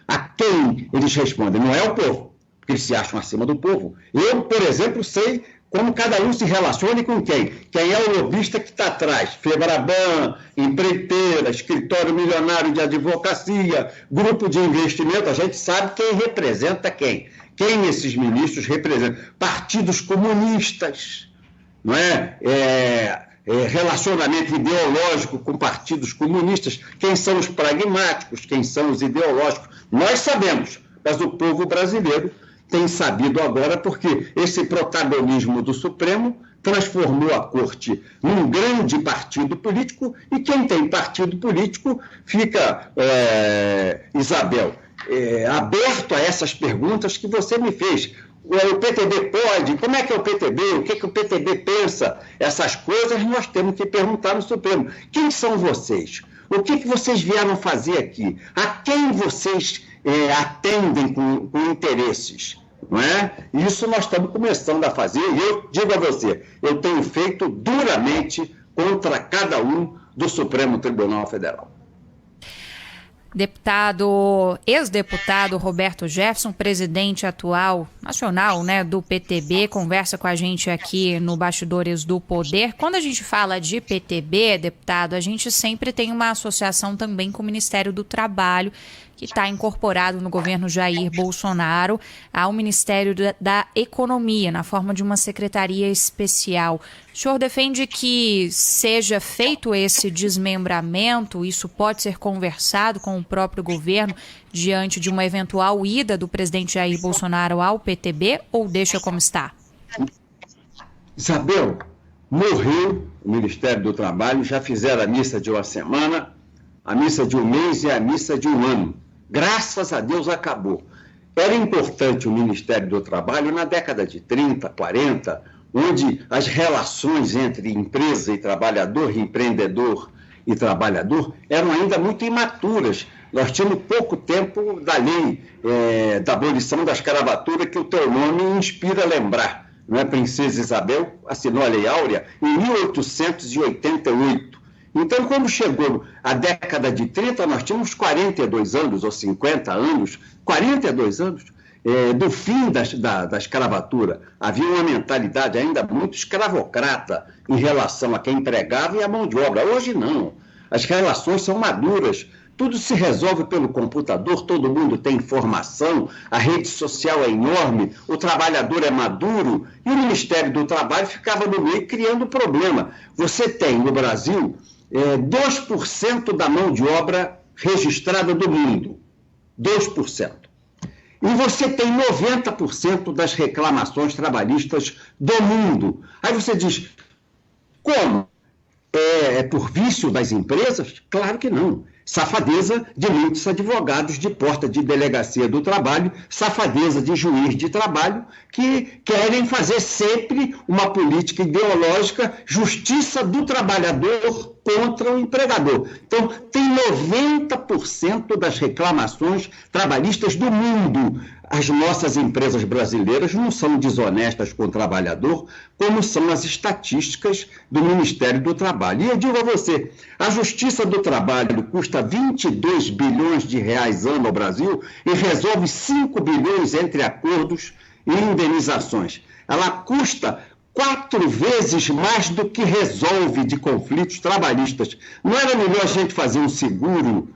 A quem eles respondem? Não é o povo, porque eles se acham acima do povo. Eu, por exemplo, sei como cada um se relaciona e com quem. Quem é o lobista que está atrás? Febraban, empreiteira, escritório milionário de advocacia, grupo de investimento, a gente sabe quem representa quem. Quem esses ministros representam? Partidos comunistas, não é? Relacionamento ideológico com partidos comunistas. Quem são os pragmáticos? Quem são os ideológicos? Nós sabemos, mas o povo brasileiro tem sabido agora, porque esse protagonismo do Supremo transformou a Corte num grande partido político, e quem tem partido político fica, Isabel, aberto a essas perguntas que você me fez. O PTB pode? Como é que é o PTB? O que o PTB pensa? Essas coisas nós temos que perguntar no Supremo. Quem são vocês? O que vocês vieram fazer aqui? A quem vocês atendem com interesses? Não é? Isso nós estamos começando a fazer, e eu digo a você, eu tenho feito duramente contra cada um do Supremo Tribunal Federal. Ex-deputado Roberto Jefferson, presidente atual nacional, né, do PTB, conversa com a gente aqui no Bastidores do Poder. Quando a gente fala de PTB, deputado, a gente sempre tem uma associação também com o Ministério do Trabalho, que está incorporado no governo Jair Bolsonaro ao Ministério da Economia, na forma de uma secretaria especial. O senhor defende que seja feito esse desmembramento? Isso pode ser conversado com o próprio governo diante de uma eventual ida do presidente Jair Bolsonaro ao PTB, ou deixa como está? Isabel, morreu o Ministério do Trabalho, já fizeram a missa de uma semana, a missa de um mês e a missa de um ano. Graças a Deus acabou. Era importante o Ministério do Trabalho na década de 30, 40, onde as relações entre empresa e trabalhador, empreendedor e trabalhador, eram ainda muito imaturas. Nós tínhamos pouco tempo da lei da abolição da escravatura, que o teu nome inspira a lembrar. Não é? Princesa Isabel assinou a Lei Áurea em 1888. Então, quando chegou a década de 30, nós tínhamos 42 anos, ou 50 anos, 42 anos, do fim da escravatura. Havia uma mentalidade ainda muito escravocrata em relação a quem empregava e a mão de obra. Hoje não. As relações são maduras. Tudo se resolve pelo computador, todo mundo tem informação, a rede social é enorme, o trabalhador é maduro, e o Ministério do Trabalho ficava no meio criando problema. Você tem no Brasil 2% da mão de obra registrada do mundo. 2%. E você tem 90% das reclamações trabalhistas do mundo. Aí você diz, como? É por vício das empresas? Claro que não. Safadeza de muitos advogados de porta de delegacia do trabalho, safadeza de juiz de trabalho, que querem fazer sempre uma política ideológica, justiça do trabalhador contra o empregador. Então, tem 90% das reclamações trabalhistas do mundo. As nossas empresas brasileiras não são desonestas com o trabalhador, como são as estatísticas do Ministério do Trabalho. E eu digo a você, a Justiça do Trabalho custa 22 bilhões de reais ano ao Brasil e resolve 5 bilhões entre acordos e indenizações. Ela custa 4 vezes mais do que resolve de conflitos trabalhistas. Não era melhor a gente fazer um seguro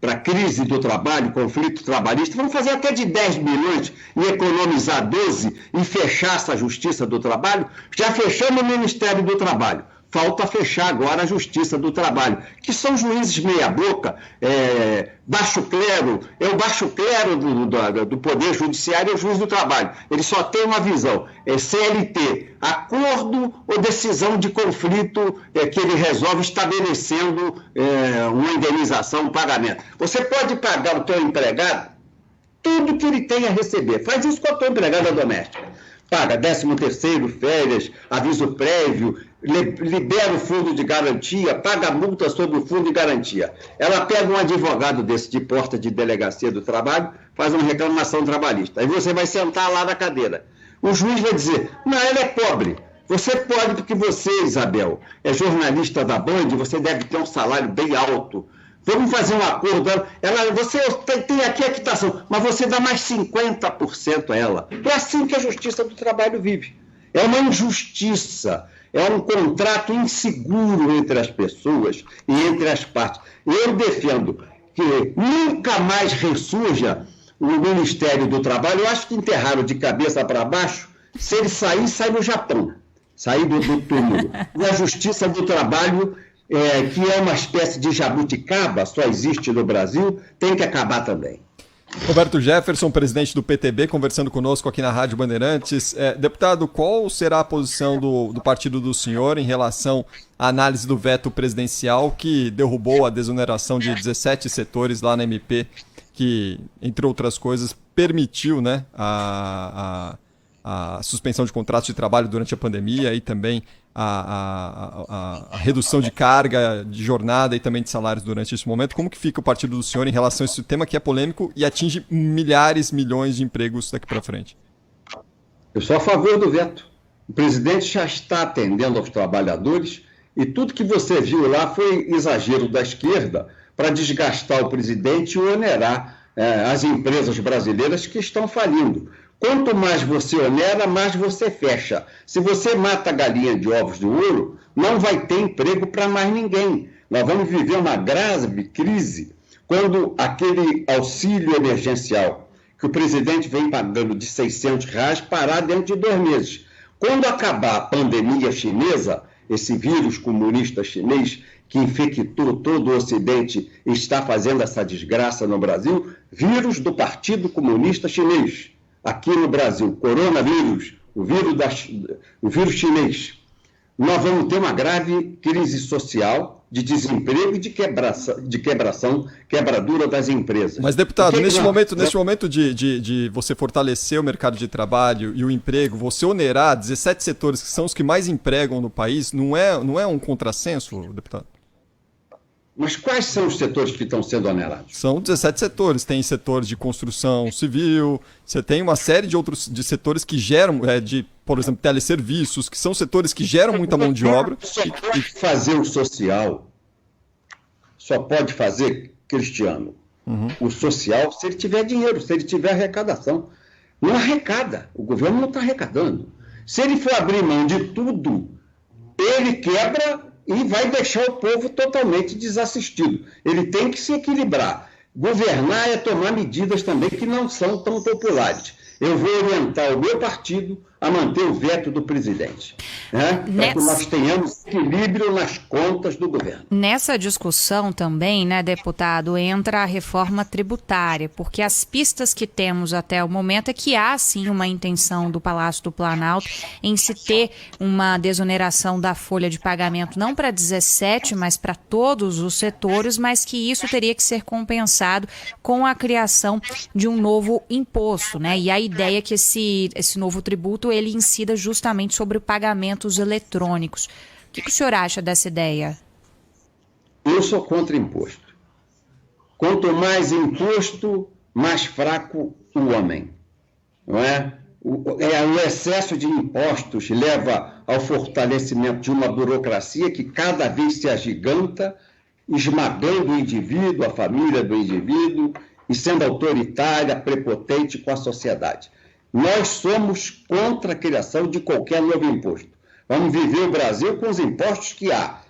para crise do trabalho, conflito trabalhista? Vamos fazer até de 10 milhões e economizar 12 e fechar essa Justiça do Trabalho? Já fechamos o Ministério do Trabalho. Falta fechar agora a Justiça do Trabalho, que são juízes meia-boca, baixo clero, o baixo clero do Poder Judiciário é o juiz do trabalho. Ele só tem uma visão, CLT, acordo ou decisão de conflito que ele resolve estabelecendo uma indenização, um pagamento. Você pode pagar o teu empregado tudo que ele tem a receber. Faz isso com a tua empregada doméstica. Paga 13º, férias, aviso prévio, libera o fundo de garantia, paga a multa sobre o fundo de garantia. Ela pega um advogado desse de porta de delegacia do trabalho, faz uma reclamação trabalhista. Aí você vai sentar lá na cadeira. O juiz vai dizer, não, ela é pobre, Você pode, porque você, Isabel, é jornalista da Band, você deve ter um salário bem alto. Vamos fazer um acordo. Você tem aqui a quitação, mas você dá mais 50% a ela. É assim que a Justiça do Trabalho vive. É uma injustiça, é um contrato inseguro entre as pessoas e entre as partes. Eu defendo que nunca mais ressurja o Ministério do Trabalho. Eu acho que enterraram de cabeça para baixo. Se ele sair, sai no Japão. Sair do túmulo. E a Justiça do Trabalho, que é uma espécie de jabuticaba, só existe no Brasil, tem que acabar também. Roberto Jefferson, presidente do PTB, conversando conosco aqui na Rádio Bandeirantes. Deputado, qual será a posição do partido do senhor em relação à análise do veto presidencial que derrubou a desoneração de 17 setores lá na MP, que, entre outras coisas, permitiu, né, a suspensão de contratos de trabalho durante a pandemia e também a redução de carga, de jornada e também de salários durante esse momento? Como que fica o partido do senhor em relação a esse tema que é polêmico e atinge milhares, milhões de empregos daqui para frente? Eu sou a favor do veto. O presidente já está atendendo aos trabalhadores e tudo que você viu lá foi exagero da esquerda para desgastar o presidente e onerar as empresas brasileiras que estão falindo. Quanto mais você onera, mais você fecha. Se você mata a galinha de ovos de ouro, não vai ter emprego para mais ninguém. Nós vamos viver uma grave crise quando aquele auxílio emergencial que o presidente vem pagando de R$600 parar dentro de 2 meses. Quando acabar a pandemia chinesa, esse vírus comunista chinês que infectou todo o Ocidente e está fazendo essa desgraça no Brasil, vírus do Partido Comunista Chinês. Aqui no Brasil, coronavírus, o vírus chinês. Nós vamos ter uma grave crise social, de desemprego e de quebradura das empresas. Mas, deputado, neste momento de você fortalecer o mercado de trabalho e o emprego, você onerar 17 setores que são os que mais empregam no país, não é um contrassenso, deputado? Mas quais são os setores que estão sendo onerados? São 17 setores. Tem setor de construção civil, você tem uma série de outros setores que geram, por exemplo, teleserviços, que são setores que geram muita mão de obra. Só pode fazer o social, só pode fazer, Cristiano, o social se ele tiver dinheiro, se ele tiver arrecadação. Não arrecada, o governo não está arrecadando. Se ele for abrir mão de tudo, ele quebra e vai deixar o povo totalmente desassistido. Ele tem que se equilibrar. Governar é tomar medidas também que não são tão populares. Eu vou orientar o meu partido a manter o veto do presidente, né? Para que nós tenhamos equilíbrio nas contas do governo. Nessa discussão também, né, deputado, entra a reforma tributária, porque as pistas que temos até o momento é que há, sim, uma intenção do Palácio do Planalto em se ter uma desoneração da folha de pagamento, não para 17, mas para todos os setores, mas que isso teria que ser compensado com a criação de um novo imposto, né? E a ideia é que esse novo tributo ele incida justamente sobre pagamentos eletrônicos. O que o senhor acha dessa ideia? Eu sou contra imposto. Quanto mais imposto, mais fraco o homem. Não é? O excesso de impostos leva ao fortalecimento de uma burocracia que cada vez se agiganta, esmagando o indivíduo, a família do indivíduo, e sendo autoritária, prepotente com a sociedade. Nós somos contra a criação de qualquer novo imposto. Vamos viver o Brasil com os impostos que há.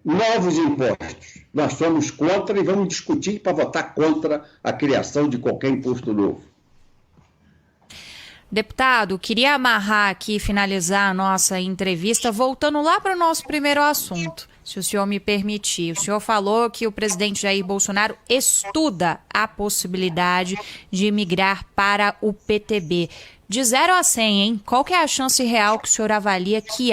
Novos impostos. Nós somos contra e vamos discutir para votar contra a criação de qualquer imposto novo. Deputado, queria amarrar aqui e finalizar a nossa entrevista voltando lá para o nosso primeiro assunto, se o senhor me permitir. O senhor falou que o presidente Jair Bolsonaro estuda a possibilidade de migrar para o PTB. De 0 a 100, hein? Qual que é a chance real que o senhor avalia que